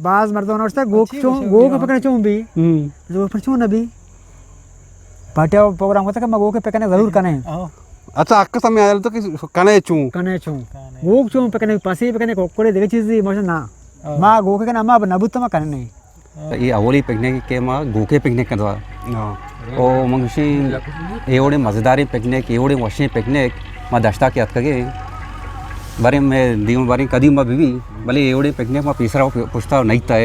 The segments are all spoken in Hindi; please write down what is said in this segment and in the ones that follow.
बाज मर्दों नोटता गो के पकने चूं भी जो पर चूं नबी पार्टी प्रोग्राम होता है गो के पकने जरूर कने अच्छा अक्का समय आया तो कि कने चूं गो चूं पकने पासी पकने कोकोड़े देखे चीज मोशन ना मां गो के ना मां नबुत मा कने नहीं ये अवली पिकनिक के मां गोके पिकनिक करवा ओ मंगशी एवढे मजेदारी पिकनिक एवढे वशी पिकनिक मा दस्ता के अतके बारे में दीम बारे कदी मा बीवी भले एवढे पिकनिक मा तीसरा पुछता नहीं था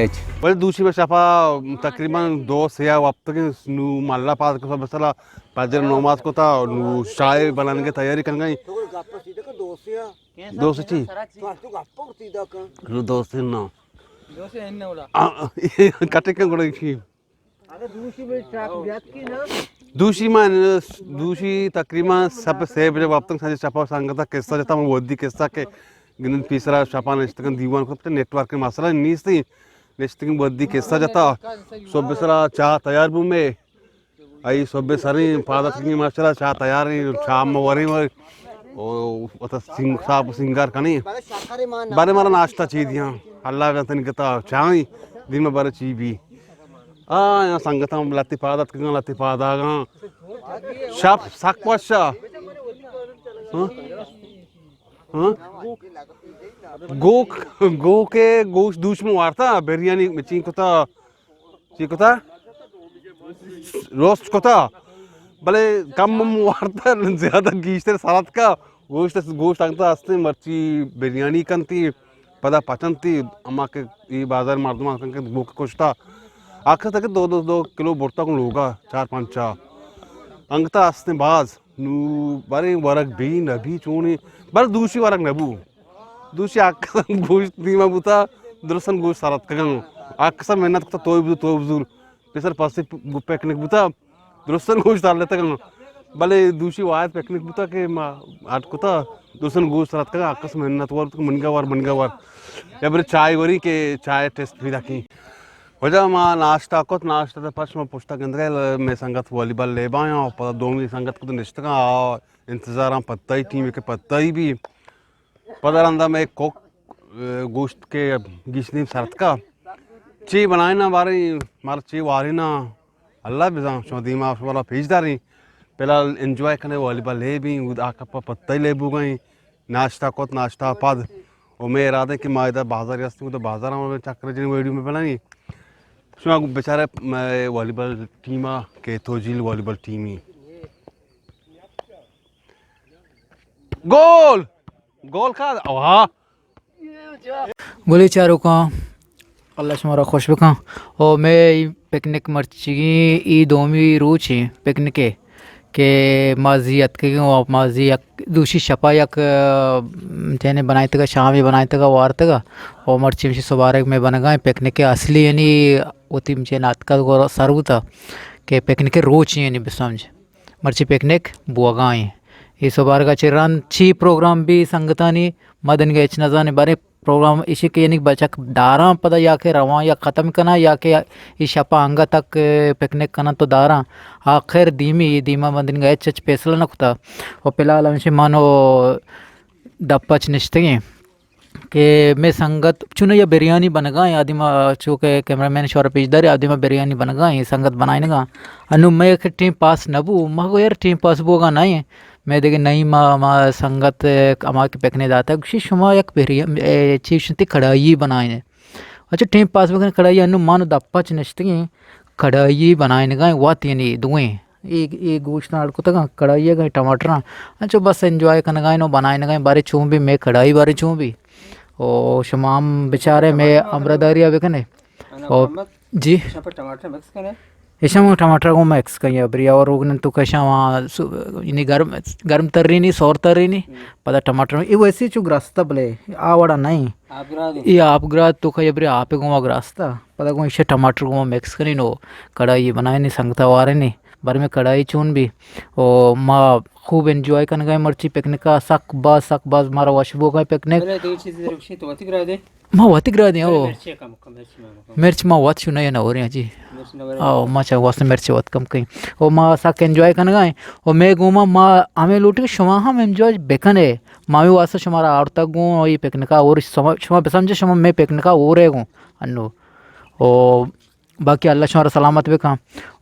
भले दूसरी में शफा तकरीबन 2 से या वक्त के नु मल्ला पास को सब सला पाजर नमाज को था नु चाय बनाने की तैयारी कर गई दो से ची दो से ना कटे के गुड़ की दूसरी तकरीबन सब से बजे वक्त संजय शफा संगता किस्सा जता मैं वोदी किस्सा के गिनन तीसरा शफा नेस्तकन दीवान को नेटवर्क के मसला नहीं थी नेस्तकन वोदी किस्सा जता सब सरा चा तैयार बु में आई सब सारी पादत की माशरा चा तैयार शाम वरी ओ अत सिंग साहब सिंगार कनी बारे मारा नाश्ता ची दिया अल्लाह का तन कता चाय दिन में बारे ची भी यहाँ संगत हम लतिफादा शप सक पशा गो के गोश दूश में वारता बिरयानी में चीकोता रोस्ट कोता भले कम वारता ज्यादा गीश्ते सारत का गोश्त अंगता अस्ते मर्ची बिरयानी कंती पदा पचंती अम्मा के ये बाजार मर्दमा के गो के कोश्ता आखिर तक 2 किलो बोरता को लोगा 4-5 अंगता अस्ते बाज नु बारे वरक भी नबी चूनी बार दूसरी वरक नबू दूसरी आखिर गोश्त दीमा बुता दरसन गोश्त सारत कगन आखिर मेहनत करता तो बुजुर्ग पेसर पासे पिकनिक बुता दरसन गोश्त डाल लेता कगन भले दूसरी वायद पिकनिक बुता के आठ कोता दरसन गोश्त सारत कगन आखिर मेहनत वर मनगा वर या बरे चाय वरी के चाय टेस्ट भी रखी वजह माँ नाश्ता को नाश्ता तो फर्स्ट में पुछता के अंदर मैं संगत वॉलीबॉल ले बाया और पता दोनों संगत को तो निश्चित का इंतज़ार हम पता ही टीम के पता ही भी पता रंदा में कोक गोश्त के गिशनी सरत का ची बनाए ना बारी मार ची वारी ना अल्लाह बिजा शोदी माँ वाला भेजदारी पहला एंजॉय करने वॉलीबॉल ले भी आका पता ही ले बू गई नाश्ता को नाश्ता पद और मैं इरादे कि माँ इधर बाजार तो बाजार में चक्कर जिन वीडियो में बनाई सुना बेचारे वॉलीबॉल टीमा के तोजिल वॉलीबॉल टीमी गोल का वाह बोले चारों का अल्लाह शुमारा खुश बका और मैं पिकनिक मर्ची ई दोमी रोच पिकनिक के माजियत के माजी दूसरी शपा यक जैने बनाए तक शाम ही बनाए तक वार तक और मर्ची में सुबारक में बन गए पिकनिक के असली यानी होती मुझे नात का सर्व था कि पिकनिक के रोच यानी समझ मर्ची पिकनिक बुआ गाएँ ये सुबार का चिरान छी प्रोग्राम भी संगतानी मदन के नजाने बारे प्रोग्राम इसी के यानी बचक दारा पता या के रवा या ख़त्म करना या के इस शपा अंगा तक पिकनिक करना तो दारा आखिर दीमा मंदिर गए चच पेसला न खुता और फिलहाल हमसे मानो दप्पच निश्चित कि मैं संगत चुने या बिरयानी बन गए आदिमा चूँकि कैमरामैन शोर पेजदार आदिमा बिरयानी बन गए संगत बनाए ना अनु मैं एक टीम पास नबू मगो यार टीम पास बोगा नहीं मैं देखे नहीं माँ संगत अमा के पेकने जाता है कुछ शुमा एक बिरयानी चीज कढ़ाई बनाए अच्छा टीम पास बगैर कढ़ाई अनु मानो दप्पा चिन्हते कढ़ाई बनाए गए वात यानी दुएँ एक गोश्त आड़को तक कढ़ाई गए टमाटर अच्छा बस एंजॉय करने गए नो बनाए गए बारे चूँ भी मैं कढ़ाई बारे चूँ भी और शमाम बेचारे मैं अमृतदारी अभी कने और जी ऐसा टमाटर को मैक्स कहीं अबरी और रोगन तो कैसा वहाँ इन्हीं गर्म तर रही नहीं सौर तर रही नहीं पता टमाटर में ये वैसे जो ग्रास्ता बोले आवड़ा नहीं ये आप ग्रास तो कहीं अबरी आप को वहाँ ग्रास्ता पता को इसे टमाटर को मैक्स करी नो कढ़ाई बनाए नहीं संगता वारे नहीं बारे में कढ़ाई चून भी और माँ खूब एंजॉय करने गए मर्ची पिकनिक का सक बाज मारा वाशबो गए पिकनिक माँ वाती ग्रह दें ओ मिर्च माँ वात चुना ना हो रही जी आओ माँ चाहे वास्ते मिर्च वात कम कहीं और माँ साक एंजॉय करने गए और मैं घूमा माँ हमें लूटे शुमा हम एंजॉय बेकन है माँ भी वास्ते शुमारा और तक गूँ और ये पिकनिक का और शुमा समझे शुमा मैं पिकनिक का हो रहे गूँ अन्नू और बाकी अल्लाह शुमारा सलामत बेका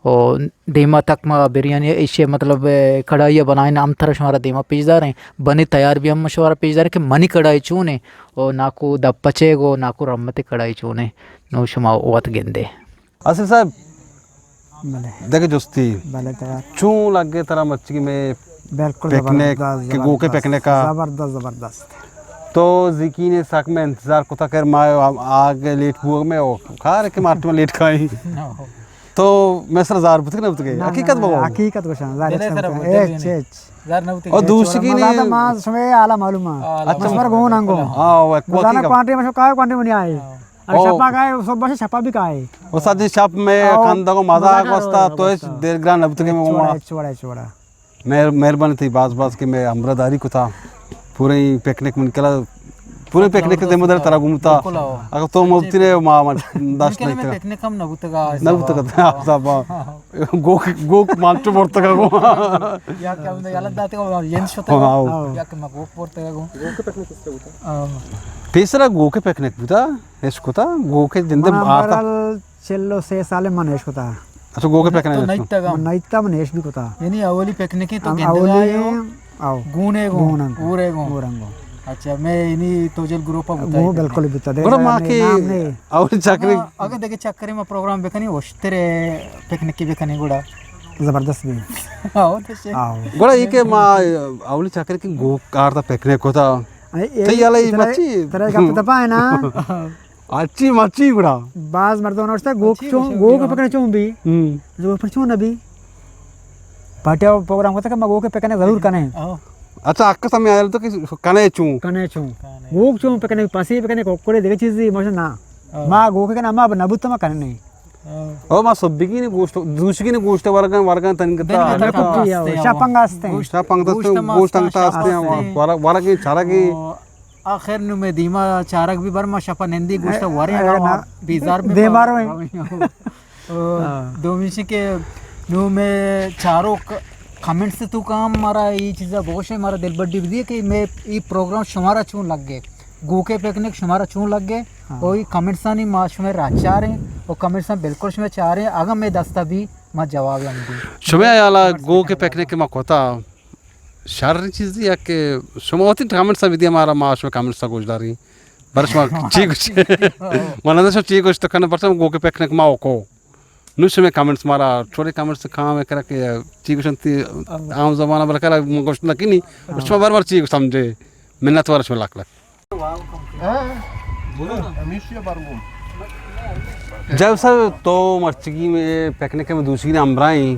और दीमा तक मा बिरयानी इसे मतलब कढ़ाई बनाए ना अमथर शुमारा दीमा पीजदार हैं बने तैयार भी हम शुमारा पीजदार कि मनी कढ़ाई चूने और नाकू दप्पचे गो नाकू रम्मते कढ़ाई चूने नो शुमा वत गेंदे आसिफ साहब भले देखे दोस्ती भले तैयार चूं लगे तरह मच्छी में बिल्कुल पिकनिक के गोके पिकनिक का जबरदस्त जबरदस्त तो जिकी ने साक में इंतजार को था कर माए आगे लेट हुआ में ओ खा रहे के मार्ट में लेट खाई तो मैं सर जार बुतके ना बुतके हकीकत बोलो हकीकत को शान एक चीज और दूसरी ने मादा मां समय आला मालूम अच्छा मर गो नांगो हां वो जाना क्वांटी में काय क्वांटी में नहीं आए और छपा काय सब बस छपा भी काय और साथ ही शॉप में कंदा को मजा आगोस्ता तो इस देर ग्रान बुतके में वो छोड़ा मेहरबानी थी बास के मैं अमरदारी को था पूरे पिकनिक में निकला पूरे पिकनिक के जिम्मेदार तरह घूमता अगर तो मुफ्ती ने मामा दाश्त नहीं था पिकनिक हम नबुतगा आप सब गो मांचो बोर्तगा गो या क्या बंदा याला दाते को येंस होता या के मगो बोर्तगा गो तीसरा गो के पिकनिक बुता इसको था गो के जिंदे आता चलो 6 साल मनेश को था अच्छा गो के पिकनिक नैता मनेश भी को था यानी अवली पिकनिक तो गेंदा आओ गूने गो पूरे गो गूरंगो अच्छा मैं इन्हीं तोजल ग्रुप अब वो बिल्कुल बिता दे बड़ा मां के और चक्री अगर देखे चक्करे में प्रोग्राम बेकनी वस्तरे पिकनिक की बेकनी गुड़ा जबरदस्त भी आओ तो से आओ बड़ा ये के मां आवली चक्री की गो कार था पिकनिक होता तो ये वाला मच्छी तरह का पता पाए ना अच्छी मच्छी गुड़ा बाज मर्दों ने गो के पकड़ने चूं भी जो पर चूं नबी पाटिया प्रोग्राम होता कि गो के पकड़ने जरूर कने अच्छा अक्का समय आया तो कि कने चूं गो चूं पकड़ने पासी पकड़ने कोकोड़े देखे चीज इमोशन ना मां गो के ना मां नबुत मा कने नहीं ओ मां सब्बिकी ने गोष्ट दूसरी ने गोष्ट वर्गन तनकता शापंगा असते गोष्ट अंगता असते वारा की चारा की आखिर नु में दीमा चारक भी बर्मा शपा नंदी गोष्ट वरे ना बीजार में देवार में दो मिशी के नु में चारों कमेंट से तू काम मारा ये चीज़ा बहुत है मारा दिल बड्डी भी कि मैं ये प्रोग्राम शुमारा चून लग गए गूके पिकनिक शुमारा चून लग गए और ये कमेंट्स नहीं माँ शुमे राचा रहे और कमेंट्स बिल्कुल शुमे चाह रहे अगर मैं दस्ता भी माँ जवाब हमको शुमे याला गो के पिकनिक के माँ कोता शारीरिक चीज़ दी या कि शुमे होती कमेंट्स भी दिया हमारा माँ शुमे कमेंट्स गुजदारी बरस माँ चीक माना तो चीक कुछ तो करना पड़ता है गो के पिकनिक माँ को नुश में कमेंट्स मारा छोटे कमेंट्स काम है करा के चीक शंती आम जमाना बरा करा गोश्त लगी नहीं उसमें बार चीक समझे मिन्नत वार उसमें लाख जब सब तो मर्चगी में पिकनिक में दूसरी ने अमराई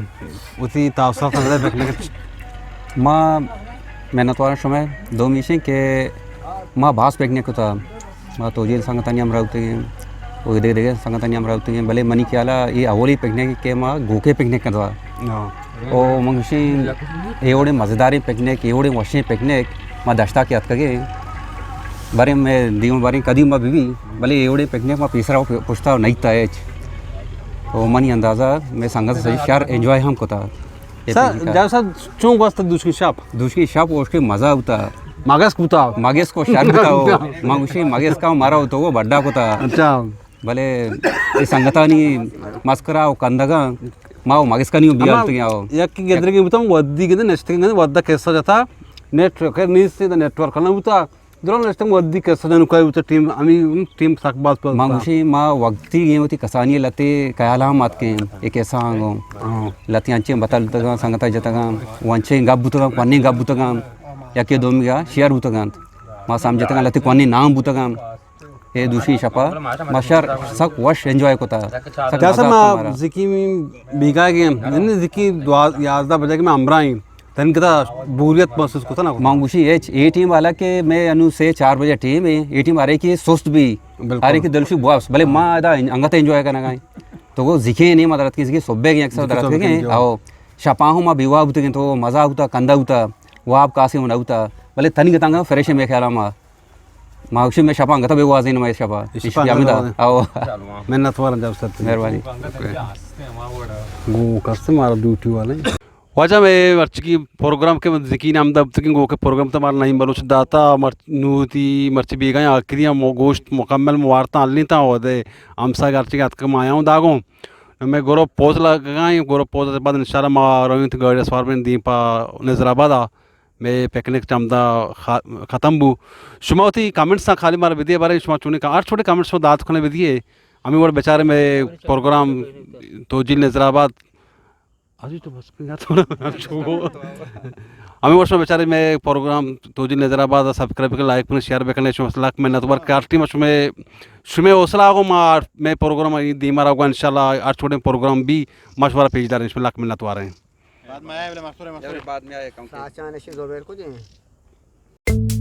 उसी तावसा था पिकनिक माँ मेहनत वाला समय 2 मिशन के माँ भास पिकनिक होता माँ तो जेल संगतानी अमरावती वो देख देखे संगतानी अमरावती भले मनी केला ये अवली पिकनिक के माँ गोके पिकनिक करता ओ मंगशी एवढे मजेदारी पिकनिक एवढे वशी पिकनिक माँ दस्ता की के बारे में दीव बारे कदी माँ बीवी भले एवढे पिकनिक माँ तीसरा पुछता नहीं था ओ मनी अंदाज़ा मैं संगत से शहर एंजॉय हम को था जब सब चूं वास्ते दूसरी शॉप उसके मज़ा होता मागेस को शहर होता मंगशी मागेस का मारा होता वो बड्डा होता अच्छा भले ये संगतानी मस्करा कंदगा माओ मगेस्कनी बियालती आओ याकी गेदरे के बताऊं वद्दी के नेक्स्ट के वद्दा कैसा जाता नेटवर्क नीस से नेटवर्क करना होता दोनों नेक्स्ट वद्दी कैसा जन कोई होता टीम साक बात पर मांगुशी मां वक्ती ये होती कसानी लते कयाला मात के एक ऐसा आंगो लती अंचे बताल तगा संगता जतगा वंचे गब्बुतगा पन्नी गब्बुतगा याके दोमिगा शेयर बुतगा मां समझतगा लती पन्नी नाम बुतगा ये दूसरी शपा मशर सक वश एंजॉय कोता जैसा मैं जिकी बिगा गए ने जिकी 11 बजे के मैं अमराई तन कदा बोरियत महसूस कोता ना मांगुशी ए टीम वाला के मैं अनु से 4 बजे टीम है ए टीम आ रही की सुस्त भी आ रही की दिलशु बॉस भले मां आदा अंगत एंजॉय करना गाय तो वो जिके नहीं मदद की सोबे के अक्सर दरत के आओ शपाहु मा बिवा बुते तो मजा होता कंदा होता वो आप कासे होता भले तनी गतांगा फ्रेश में ख्याल मा माउशी में शपा अंगता बेगो आजीन में शपा यामिदा आओ मेहनत वाला जब सर मेहरबानी गो करते मारा ड्यूटी वाले वजह में मर्च की प्रोग्राम के जिकी नाम दब तक गो के प्रोग्राम तमार नहीं बलूच दाता मर्च नूती मर्च भी गए आखिरी गोश्त मुकम्मल मुवारता अल्ली ता दे हमसा गर्ची के हतक माया हूँ दागों मैं गोरो पोज लगाई गोरो पोज बाद इंशाल्लाह मा रोहित गड़े स्वार में दीपा नजराबाद मैं पिकनिक चमदा ख़त्म बू शुमा होती कमेंट्स सा खाली मार विदिए बारे शुमा चुने का आठ छोटे कमेंट्स में दात खुने विदिए अमी वो बेचारे में प्रोग्राम तो जिल नजराबाद अजी तो बस थोड़ा हमें वर्ष में बेचारे में प्रोग्राम तो जिन नजराबाद सब्सक्राइब कर लाइक करने शेयर करने लाख में नतबर काटी मश में शुमे हौसला आगो मार मैं प्रोग्राम दी मारा होगा इंशाल्लाह आठ छोटे प्रोग्राम भी मशवरा पेजदार इसमें लाख में नतवा रहे हैं बाद में आए साचान ऐसी ज़रूर कुछ